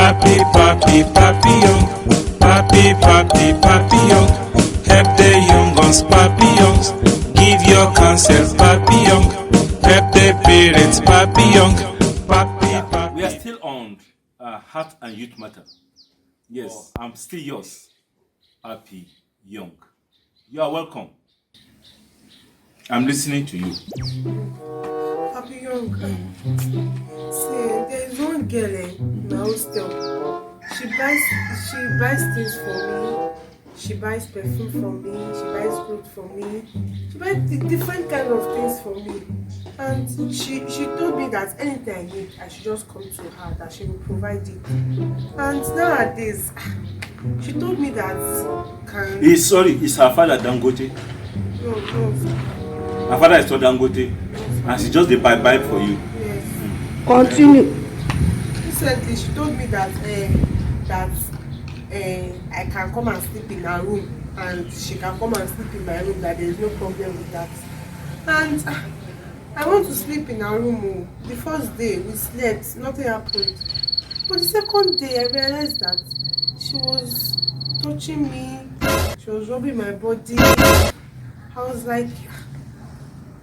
Papi, papi, papi young. Papi, papi, papi young. Help the young ones, papi youngs. Give your counsel, papi young. Help the parents, papi young. Papi, papi. We are still on Heart and Youth Matter. Yes, I'm still yours, Papi Young. You are welcome. I'm listening to you. Papi Young, see, there is one girl in my hostel. She buys things for me. She buys perfume for me. She buys clothes for me. She buys different kind of things for me. And she told me that anything I need, I should just come to her, that she will provide it. And nowadays, she told me that It's her father Dangote. No, Her father is not Dangote, and she just buy for you. yes. Continue. Recently, she told me that I can come and sleep in her room, and she can come and sleep in my room. That there is no problem with that. And I want to sleep in her room. Oh. The first day we slept, nothing happened. But the second day, I realized that she was touching me. She was rubbing my body. I was like,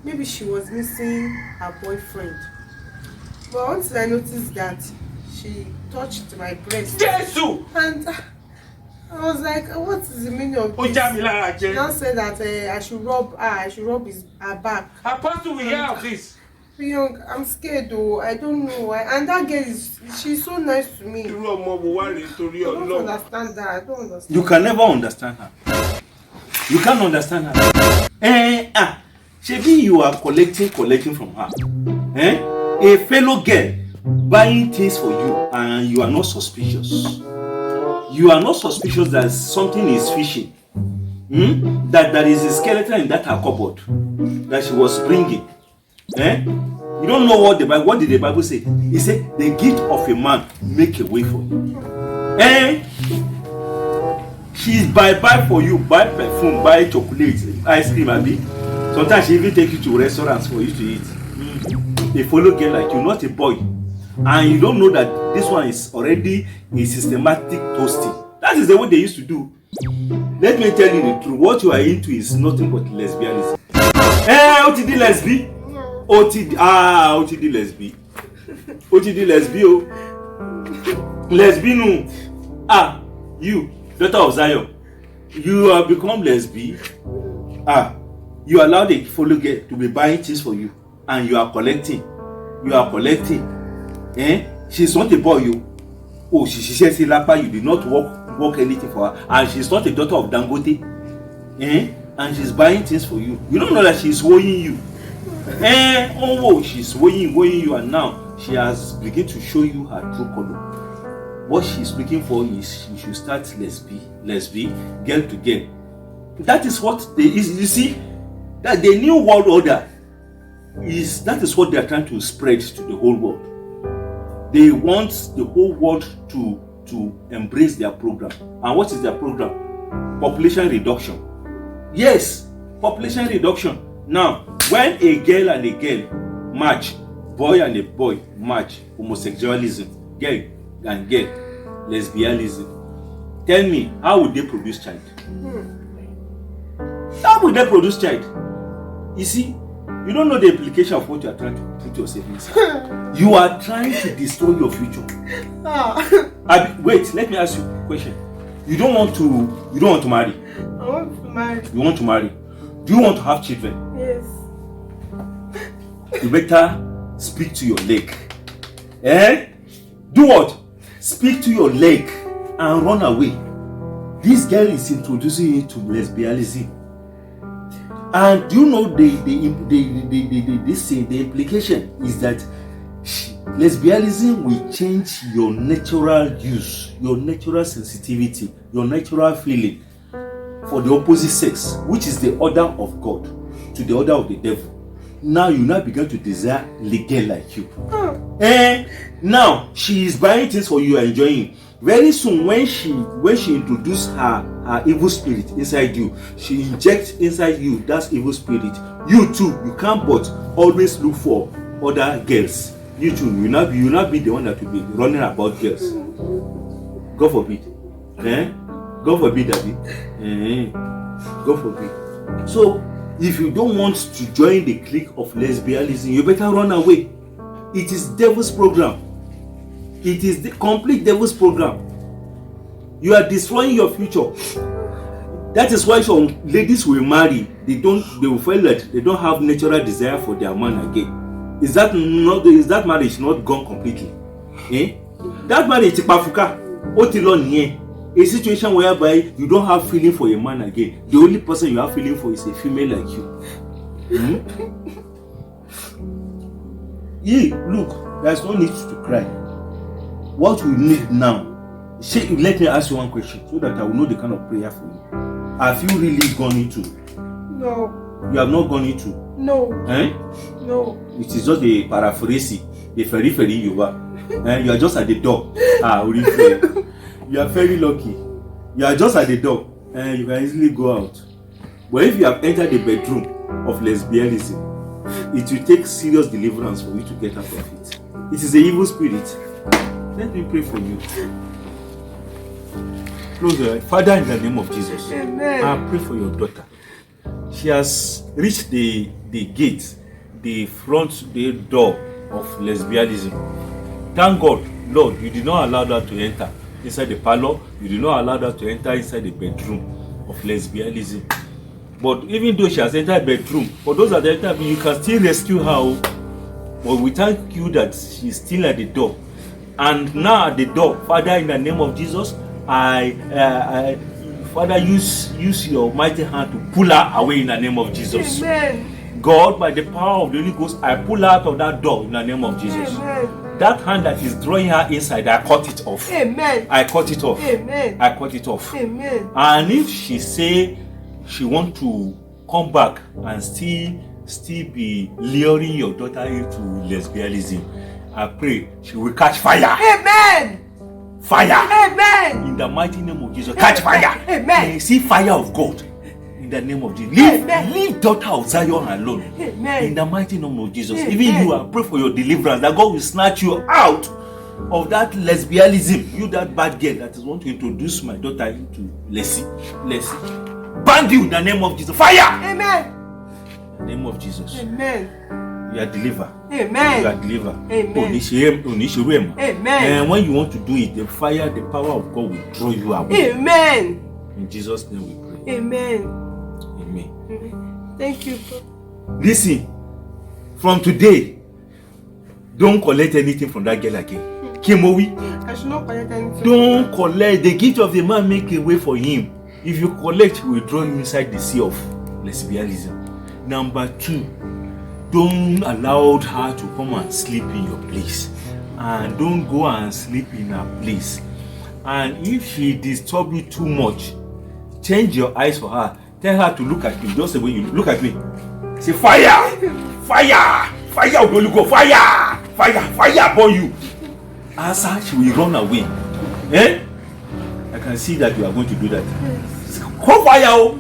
maybe she was missing her boyfriend. But once I noticed that she touched my breast, Jesus! and I was like, what is the meaning of this? She now said that I should rub her back. Apostle, we hear of this. Young, I'm scared though. I don't know why. And that girl she's so nice to me. I don't understand that. I don't understand. You can never understand her. You can't understand her. Shebi, you are collecting from her. A fellow girl buying things for you, and you are not suspicious. You are not suspicious that something is fishy. That there is a skeleton in that her cupboard that she was bringing. You don't know what did the Bible say? It said the gift of a man make a way for you. She's buy for you, buy perfume, buy chocolate, ice cream, abi. Sometimes she even take you to restaurants for you to eat. A fellow girl like you, not a boy, and you don't know that this one is already a systematic toasting. That is the way they used to do. Let me tell you the truth. What you are into is nothing but lesbianism. OTD lesbi. OTD lesbi. OTD lesbi. Lesbian. You, daughter of Zion. You have become lesbi. You allow the follow girl to be buying things for you, and you are collecting. She's not a boy. She says you did not work anything for her, and she's not a daughter of Dangote. And she's buying things for you. You don't know that she's owing you. She's owing you, and now she has begun to show you her true color. What she's looking for is you should start lesbi, girl to girl. That is what you see, that the new world order that is what they are trying to spread to the whole world. They want the whole world to embrace their program. And what is their program? Population reduction. Yes, population reduction. Now, when a girl and a girl match, boy and a boy match, homosexualism, girl and girl, lesbianism, tell me, how would they produce child? How would they produce child? You see, you don't know the implication of what you are trying to put yourself inside. You are trying to destroy your future. Wait, let me ask you a question. You don't want to marry. I want to marry. You want to marry. Do you want to have children? Yes. You better speak to your leg. Do what? Speak to your leg and run away. This girl is introducing you to lesbianism. And do you know the implication is that lesbianism will change your natural use, your natural sensitivity, your natural feeling for the opposite sex, which is the order of God, to the order of the devil. Now you now begin to desire a girl like you. Now she is buying things for you, enjoying. Very soon, when she introduces her evil spirit inside you, she injects inside you that evil spirit. You too, you can't but always look for other girls. you too, you will not be the one that will be running about girls. God forbid. God forbid, Daddy. God forbid. So, if you don't want to join the clique of lesbianism, you better run away. It is devil's program. It is the complete devil's program. You are destroying your future. That is why some ladies will marry. They will feel that they don't have natural desire for their man again. Is that marriage not gone completely? That marriage is pafuka. A situation whereby you don't have feeling for a man again. The only person you have feeling for is a female like you. Look, there's no need to cry. What we need now, let me ask you one question so that I will know the kind of prayer for you. Have you really gone into? No. You have not gone into? No. No. It is just a paraphrase, a very you are. You are just at the door. You are very lucky. You are just at the door. You can easily go out. But if you have entered the bedroom of lesbianism, it will take serious deliverance for you to get out of it. It is an evil spirit. Let me pray for you. Close your eyes. Father, in the name of Jesus, Amen. I pray for your daughter. She has reached the gate, the front door of lesbianism. Thank God, Lord, you did not allow her to enter inside the parlor. You did not allow her to enter inside the bedroom of lesbianism. But even though she has entered the bedroom, for those that enter, you can still rescue her. But we thank you that she's still at the door. And now at the door, Father, in the name of Jesus, Father, use your mighty hand to pull her away in the name of Jesus. Amen. God, by the power of the Holy Ghost, I pull her out of that door in the name of Jesus. Amen. That hand that is drawing her inside, I cut it off. Amen. I cut it off. Amen. I cut it off. Amen. And if she say she want to come back and still be luring your daughter into lesbianism, I pray she will catch fire. Amen. Fire. Amen. In the mighty name of Jesus, catch fire. Amen. See fire of God. In the name of Jesus, leave daughter of Zion alone. Amen. In the mighty name of Jesus, Amen. even you, I pray for your deliverance, that God will snatch you out of that lesbianism. You, that bad girl that is want to introduce my daughter into Leslie. Ban you in the name of Jesus. Fire. Amen. In the name of Jesus. Amen. You are delivered. Amen. You are delivered. Amen. Amen. And when you want to do it, the fire, the power of God will draw you away. Amen. In Jesus' name we pray. Amen. Amen. Thank you. Listen, from today, don't collect anything from that girl again. Kimowi. I should not collect anything. Don't collect. The gift of the man make a way for him. If you collect, he will draw you inside the sea of lesbianism. Number 2, don't allow her to come and sleep in your place. And don't go and sleep in her place. And if she disturbs you too much, change your eyes for her. Tell her to look at you. Just the way you look at me. Say fire! Fire! Fire will go. Fire! Fire upon you. As her, she will run away. I can see that you are going to do that. Call fire!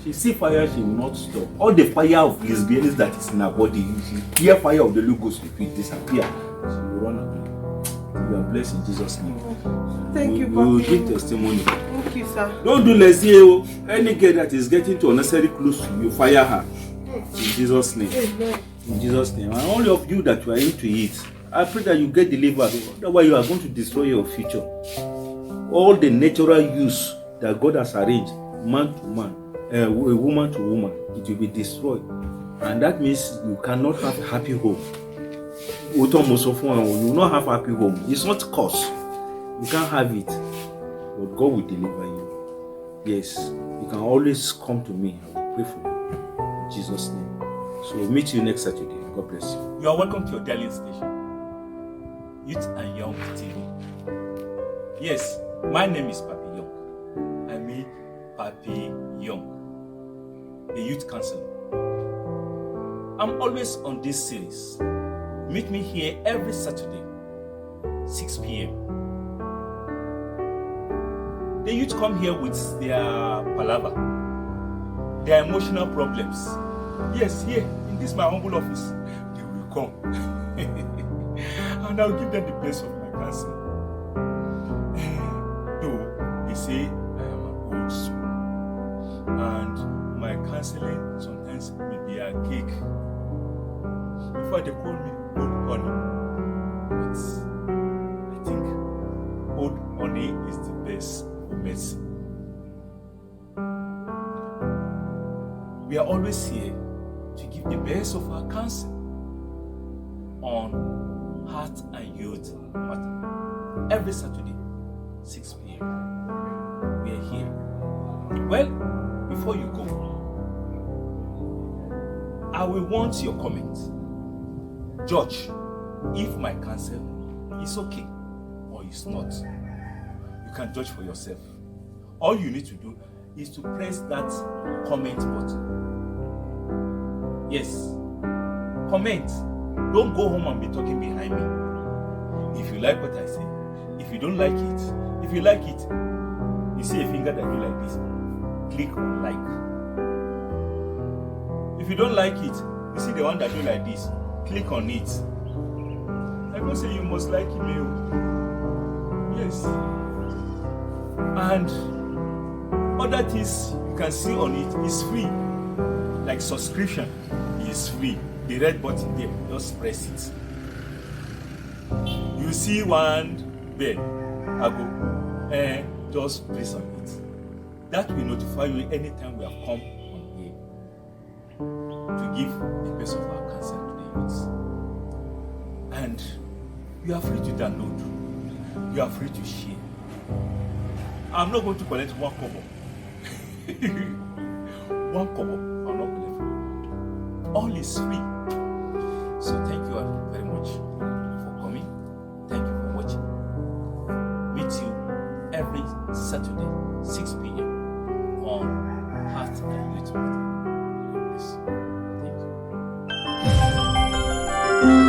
She see fire, she will not stop. All the fire of lesbianism that is in her body, she hear fire of the Holy Ghost, it will disappear. She will run away. You are blessed in Jesus' name. Thank you, We will Papa. give testimony. Thank you, sir. Don't do lesbian. Any girl that is getting to unnecessary close to you, fire her. In Jesus' name. Amen. In Jesus' name. And all of you that you are into it, I pray that you get delivered. Otherwise, you are going to destroy your future. All the natural use that God has arranged, man to man, woman to woman, it will be destroyed. And that means you cannot have a happy home. You will not have a happy home. It's not cause. You can't have it. But God will deliver you. Yes. You can always come to me. I will pray for you. In Jesus' name. So we'll meet you next Saturday. God bless you. You are welcome to your darling station, Youth and Young TV. Yes, my name is Papi Young. I mean Papi Young, the youth counselor. I'm always on this series. Meet me here every Saturday, 6 p.m. The youth come here with their palaver, their emotional problems. Yes, here in this my humble office, they will come. and I'll give them the best of my counsel. Though they say I am an old soul, and my counseling sometimes may be archaic. In fact, they call me old honey, but I think old honey is the best for medicine. We are always here to give the best of our counsel on Heart and Youth Matter. Every Saturday, 6 p.m. We are here. Well, before you go, I will want your comments. Judge if my counsel is okay or is not. You can judge for yourself. All you need to do is to press that comment button. Yes, comment. Don't go home and be talking behind me. If you like what I say, if you don't like it, if you like it, you see a finger that do like this, click on like. If you don't like it, you see the one that do like this, click on it. I don't say you must like email. Yes. And other things you can see on it is free. Like subscription is free. The red button there, just press it. You see one bell, I go, and just press on it. That will notify you anytime we have come on here to give the best of our counsel to the youths. And you are free to download. You are free to share. I'm not going to collect one kobo. One kobo, I'm not collecting. All is free. So thank you all very much for coming. Thank you for watching. Meet you every Saturday, 6 p.m. on Heart and Youth Matter. God bless. Thank you.